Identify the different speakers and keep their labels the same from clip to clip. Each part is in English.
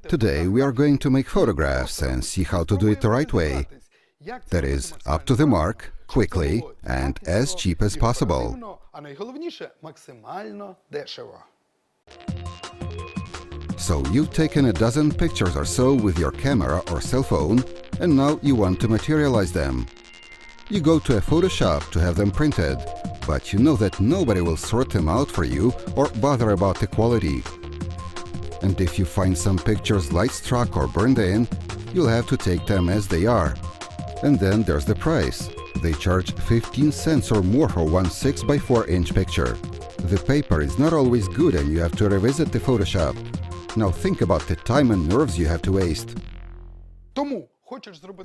Speaker 1: Today we are going to make photographs and see how to do it the right way. That is, up to the mark, quickly, and as cheap as possible. So you've taken a dozen pictures or so with your camera or cell phone, and now you want to materialize them. You go to a photo shop to have them printed, but you know that nobody will sort them out for you or bother about the quality. And if you find some pictures light struck or burned in, you'll have to take them as they are. And then there's the price. They charge 15 cents or more for one 6 by 4 inch picture. The paper is not always good and you have to revisit the Photoshop. Now think about the time and nerves you have to waste.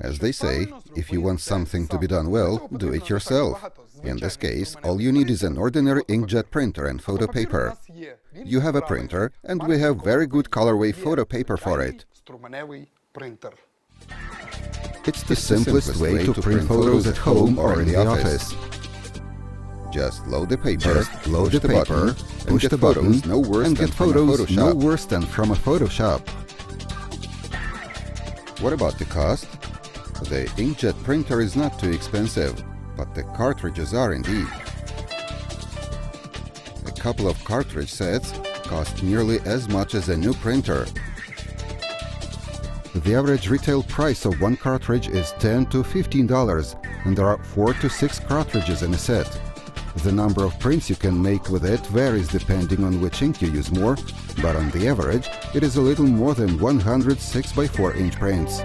Speaker 1: As they say, if you want something to be done well, do it yourself. In this case, all you need is an ordinary inkjet printer and photo paper. You have a printer, and we have very good ColorWay photo paper for it. It's the simplest way to print photos at home or in the office. Just load the paper, push the buttons, and get photos no worse than from a Photoshop. What about the cost? The inkjet printer is not too expensive, but the cartridges are indeed. A couple of cartridge sets cost nearly as much as a new printer. The average retail price of one cartridge is $10 to $15, and there are 4 to 6 cartridges in a set. The number of prints you can make with it varies depending on which ink you use more, but on the average, it is a little more than 100 6 by 4 inch prints.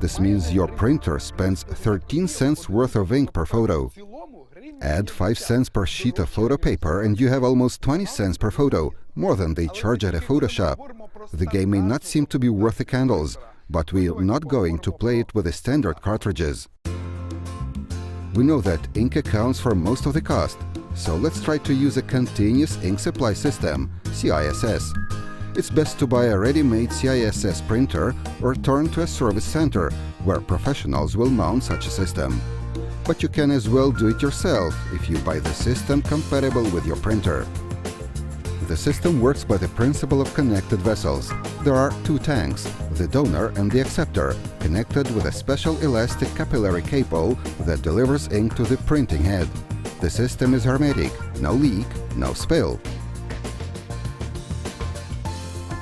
Speaker 1: This means your printer spends 13 cents worth of ink per photo. Add 5 cents per sheet of photo paper and you have almost 20 cents per photo, more than they charge at a Photoshop. The game may not seem to be worth the candles, but we're not going to play it with the standard cartridges. We know that ink accounts for most of the cost, so let's try to use a continuous ink supply system, CISS. It's best to buy a ready-made CISS printer or turn to a service center where professionals will mount such a system. But you can as well do it yourself if you buy the system compatible with your printer. The system works by the principle of connected vessels. There are 2 tanks, the donor and the acceptor, connected with a special elastic capillary cable that delivers ink to the printing head. The system is hermetic, no leak, no spill.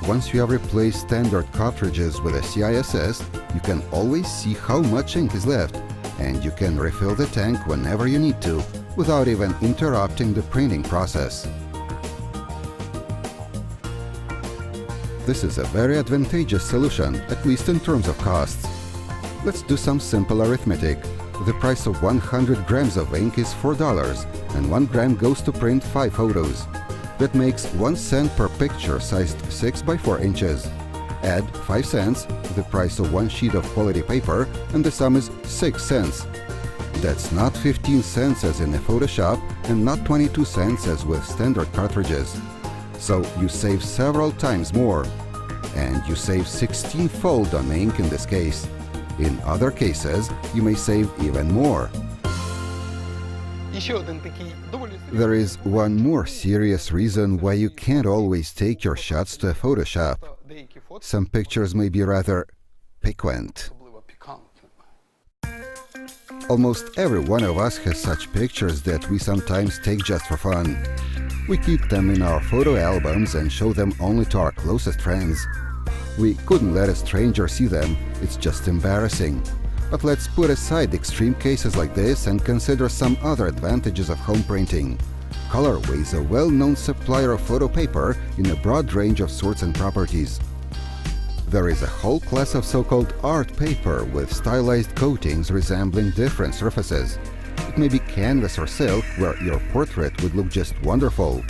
Speaker 1: Once you have replaced standard cartridges with a CISS, you can always see how much ink is left, and you can refill the tank whenever you need to, without even interrupting the printing process. This is a very advantageous solution, at least in terms of costs. Let's do some simple arithmetic. The price of 100 grams of ink is $4, and 1 gram goes to print 5 photos. That makes 1 cent per picture sized 6 by 4 inches. Add 5 cents, the price of 1 sheet of quality paper, and the sum is 6 cents. That's not 15 cents as in a Photoshop, and not 22 cents as with standard cartridges. So you save several times more, and you save 16-fold on ink in this case. In other cases, you may save even more. There is one more serious reason why you can't always take your shots to a Photoshop. Some pictures may be rather piquant. Almost every one of us has such pictures that we sometimes take just for fun. We keep them in our photo albums and show them only to our closest friends. We couldn't let a stranger see them, it's just embarrassing. But let's put aside extreme cases like this and consider some other advantages of home printing. ColorWay is a well-known supplier of photo paper in a broad range of sorts and properties. There is a whole class of so-called art paper with stylized coatings resembling different surfaces. It may be canvas or silk, where your portrait would look just wonderful.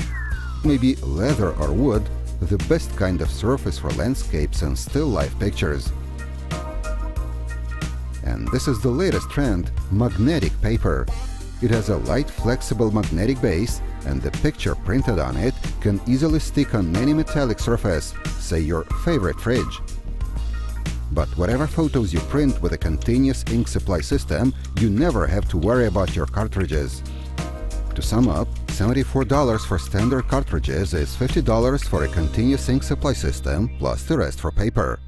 Speaker 1: Maybe leather or wood, the best kind of surface for landscapes and still life pictures. And this is the latest trend, magnetic paper. It has a light, flexible magnetic base, and the picture printed on it can easily stick on any metallic surface, say your favorite fridge. But whatever photos you print with a continuous ink supply system, you never have to worry about your cartridges. To sum up, $74 for standard cartridges is $50 for a continuous ink supply system, plus the rest for paper.